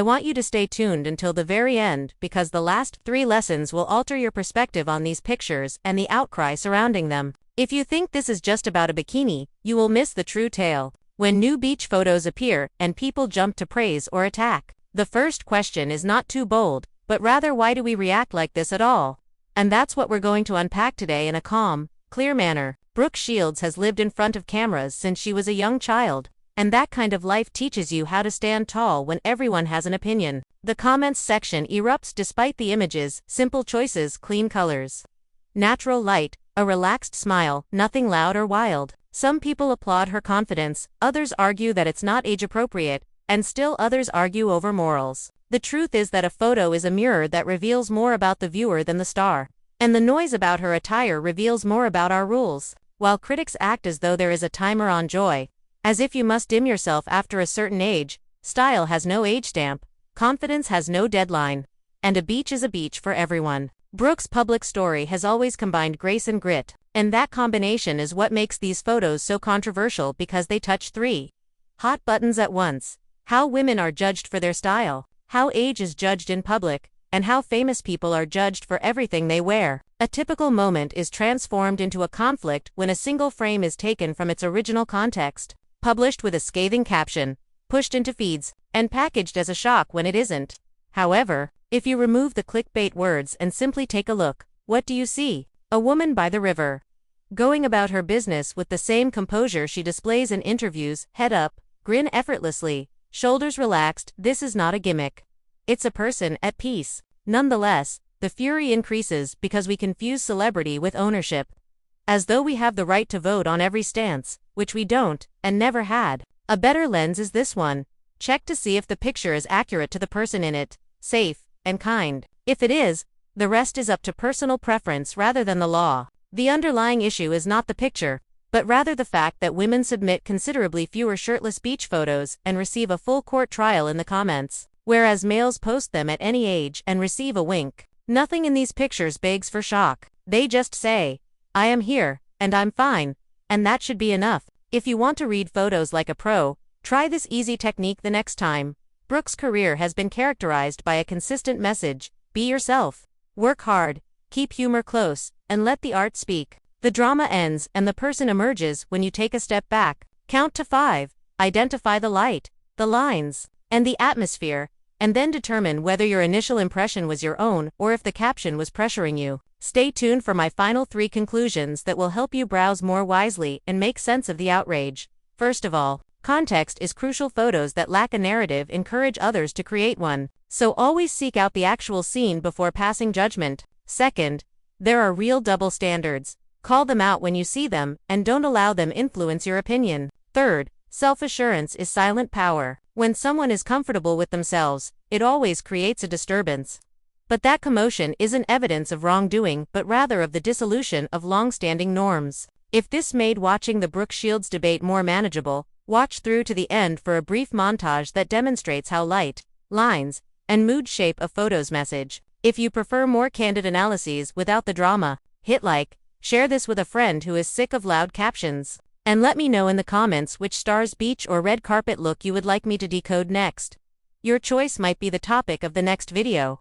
I want you to stay tuned until the very end because the last 3 lessons will alter your perspective on these pictures and the outcry surrounding them. If you think this is just about a bikini, you will miss the true tale. When new beach photos appear and people jump to praise or attack, the first question is not too bold, but rather why do we react like this at all? And that's what we're going to unpack today in a calm, clear manner. Brooke Shields has lived in front of cameras since she was a young child, and that kind of life teaches you how to stand tall when everyone has an opinion. The comments section erupts despite the images, simple choices, clean colors, natural light, a relaxed smile, nothing loud or wild. Some people applaud her confidence, others argue that it's not age-appropriate, and still others argue over morals. The truth is that a photo is a mirror that reveals more about the viewer than the star. And the noise about her attire reveals more about our rules. While critics act as though there is a timer on joy, as if you must dim yourself after a certain age, style has no age stamp, confidence has no deadline, and a beach is a beach for everyone. Brooke's public story has always combined grace and grit, and that combination is what makes these photos so controversial because they touch 3 hot buttons at once: how women are judged for their style, how age is judged in public, and how famous people are judged for everything they wear. A typical moment is transformed into a conflict when a single frame is taken from its original context, published with a scathing caption, pushed into feeds, and packaged as a shock when it isn't. However, if you remove the clickbait words and simply take a look, what do you see? A woman by the river, going about her business with the same composure she displays in interviews, head up, grin effortlessly, shoulders relaxed. This is not a gimmick. It's a person at peace. Nonetheless, the fury increases because we confuse celebrity with ownership. As though we have the right to vote on every stance, which we don't, and never had. A better lens is this one. Check to see if the picture is accurate to the person in it, safe, and kind. If it is, the rest is up to personal preference rather than the law. The underlying issue is not the picture, but rather the fact that women submit considerably fewer shirtless beach photos and receive a full court trial in the comments, whereas males post them at any age and receive a wink. Nothing in these pictures begs for shock. They just say, I am here, and I'm fine, and that should be enough. If you want to read photos like a pro, try this easy technique the next time. Brooke's career has been characterized by a consistent message: be yourself, work hard, keep humor close, and let the art speak. The drama ends and the person emerges when you take a step back, count to 5, identify the light, the lines, and the atmosphere, and then determine whether your initial impression was your own or if the caption was pressuring you. Stay tuned for my final 3 conclusions that will help you browse more wisely and make sense of the outrage. First of all, context is crucial. Photos that lack a narrative encourage others to create one, so always seek out the actual scene before passing judgment. Second, there are real double standards. Call them out when you see them, and don't allow them influence your opinion. Third, self-assurance is silent power. When someone is comfortable with themselves, it always creates a disturbance. But that commotion isn't evidence of wrongdoing, but rather of the dissolution of long-standing norms. If this made watching the Brooke Shields debate more manageable, watch through to the end for a brief montage that demonstrates how light, lines, and mood shape a photo's message. If you prefer more candid analyses without the drama, hit like, share this with a friend who is sick of loud captions, and let me know in the comments which star's beach or red carpet look you would like me to decode next. Your choice might be the topic of the next video.